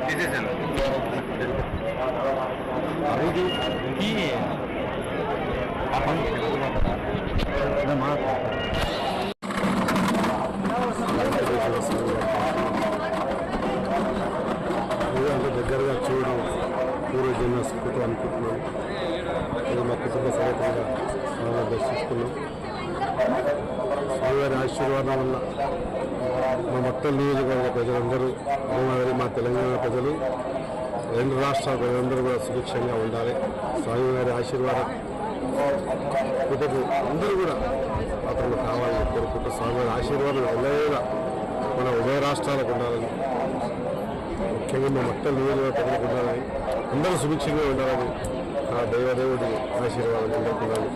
తీసేసాను దగ్గరగా చూడడం పూర్వజన్మ సుఖతో అనుకుంటున్నాను. ఇది మా కుటుంబ సమేతంగా చాలా దర్శిస్తున్నాం. స్వామివారి ఆశీర్వాదం వల్ల మా మొత్తం నియోజకవర్గ ప్రజలందరూ అలాగే మా తెలంగాణ ప్రజలు రెండు రాష్ట్రాల ప్రజలందరూ కూడా సుభిక్షంగా ఉండాలి. స్వామివారి ఆశీర్వాదం కుటుంబం అందరూ కూడా అతను కావాలని కోరుకుంటూ స్వామివారి ఆశీర్వాదం ఎల్లవేళ మన ఉభయ రాష్ట్రాలకు ఉండాలని, ముఖ్యంగా మా మొత్తం నియోజకవర్గ ప్రజలకు ఉండాలని, అందరూ సుభిక్షంగా ఉండాలని ఆ దైవదేవుడి ఆశీర్వాదం అందరికీ ఉండాలని.